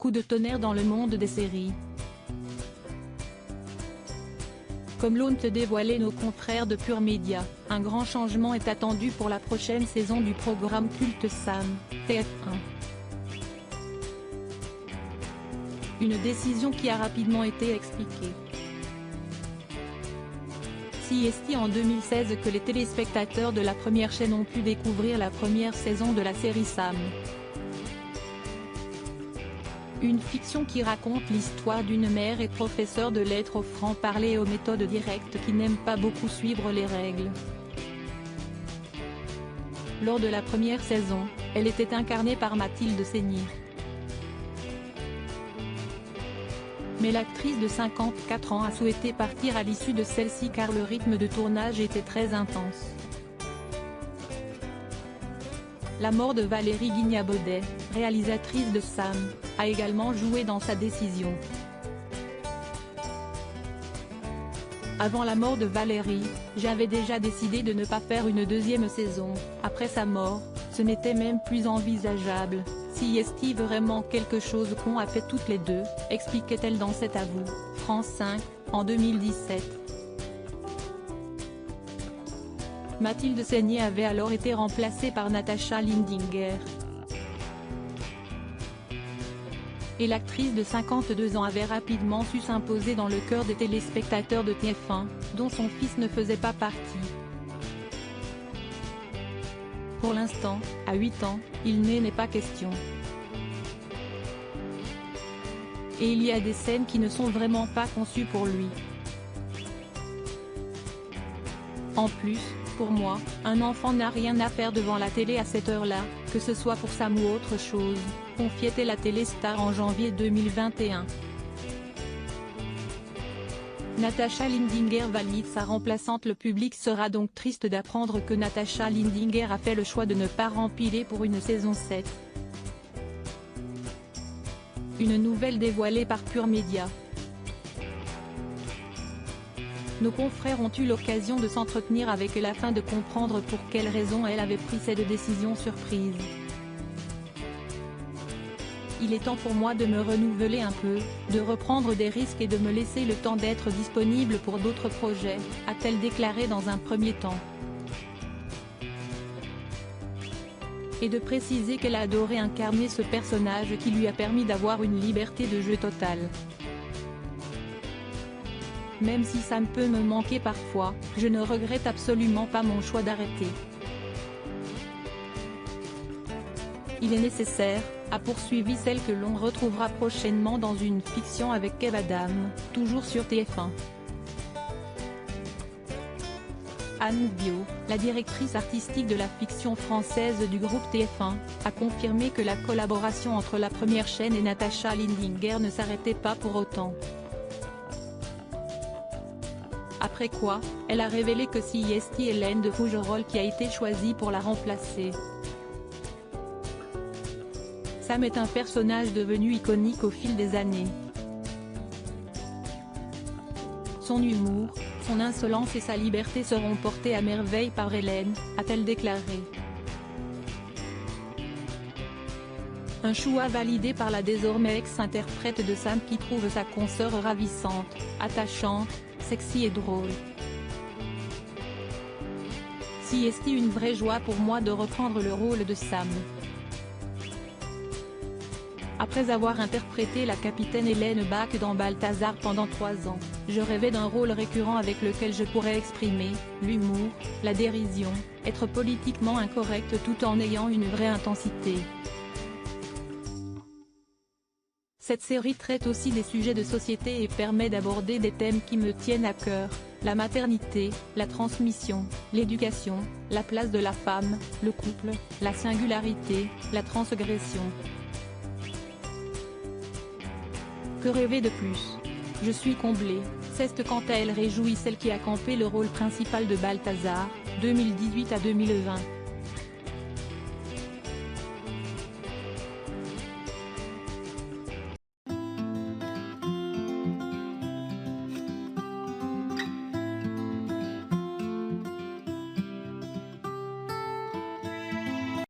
coup de tonnerre dans le monde des séries. Comme l'ont dévoilé nos confrères de Pure Média, un grand changement est attendu pour la prochaine saison du programme culte Sam, TF1. Une décision qui a rapidement été expliquée. Si est en 2016 que les téléspectateurs de la première chaîne ont pu découvrir la première saison de la série Sam. Une fiction qui raconte l'histoire d'une mère et professeure de lettres au franc-parler et aux méthodes directes qui n'aiment pas beaucoup suivre les règles. Lors de la première saison, elle était incarnée par Mathilde Seigner. Mais l'actrice de 54 ans a souhaité partir à l'issue de celle-ci car le rythme de tournage était très intense. La mort de Valérie Guignabaudet, réalisatrice de Sam, a également joué dans sa décision. Avant la mort de Valérie, j'avais déjà décidé de ne pas faire une deuxième saison. Après sa mort, ce n'était même plus envisageable. Si est vraiment quelque chose qu'on a fait toutes les deux, expliquait-elle dans cet avou, France 5, en 2017. Mathilde Seigner avait alors été remplacée par Natacha Lindinger. Et l'actrice de 52 ans avait rapidement su s'imposer dans le cœur des téléspectateurs de TF1, dont son fils ne faisait pas partie. Pour l'instant, à 8 ans, il n'est pas question. Et il y a des scènes qui ne sont vraiment pas conçues pour lui. En plus, pour moi, un enfant n'a rien à faire devant la télé à cette heure-là, que ce soit pour Sam ou autre chose, confiait la téléstar en janvier 2021. Natacha Lindinger valide sa remplaçante. Le public sera donc triste d'apprendre que Natacha Lindinger a fait le choix de ne pas rempiler pour une saison 7. Une nouvelle dévoilée par Pure Média. Nos confrères ont eu l'occasion de s'entretenir avec elle afin de comprendre pour quelles raisons elle avait pris cette décision surprise. Il est temps pour moi de me renouveler un peu, de reprendre des risques et de me laisser le temps d'être disponible pour d'autres projets, a-t-elle déclaré dans un premier temps. Et de préciser qu'elle a adoré incarner ce personnage qui lui a permis d'avoir une liberté de jeu totale. Même si ça peut me manquer parfois, je ne regrette absolument pas mon choix d'arrêter. Il est nécessaire, a poursuivi celle que l'on retrouvera prochainement dans une fiction avec Kev Adam, toujours sur TF1. Anne Bio, la directrice artistique de la fiction française du groupe TF1, a confirmé que la collaboration entre la première chaîne et Natacha Lindinger ne s'arrêtait pas pour autant. Après quoi, elle a révélé que c'est Hélène de Fougerolles qui a été choisie pour la remplacer. Sam est un personnage devenu iconique au fil des années. Son humour, son insolence et sa liberté seront portés à merveille par Hélène, a-t-elle déclaré. Un choix validé par la désormais ex-interprète de Sam qui trouve sa consoeur ravissante, attachante, sexy et drôle. C'est une vraie joie pour moi de reprendre le rôle de Sam. Après avoir interprété la capitaine Hélène Bach dans Balthazar pendant 3 ans, je rêvais d'un rôle récurrent avec lequel je pourrais exprimer l'humour, la dérision, être politiquement incorrect tout en ayant une vraie intensité. Cette série traite aussi des sujets de société et permet d'aborder des thèmes qui me tiennent à cœur, la maternité, la transmission, l'éducation, la place de la femme, le couple, la singularité, la transgression. Que rêver de plus? Je suis comblée, c'est quant à elle réjouit celle qui a campé le rôle principal de Balthazar, 2018 à 2020.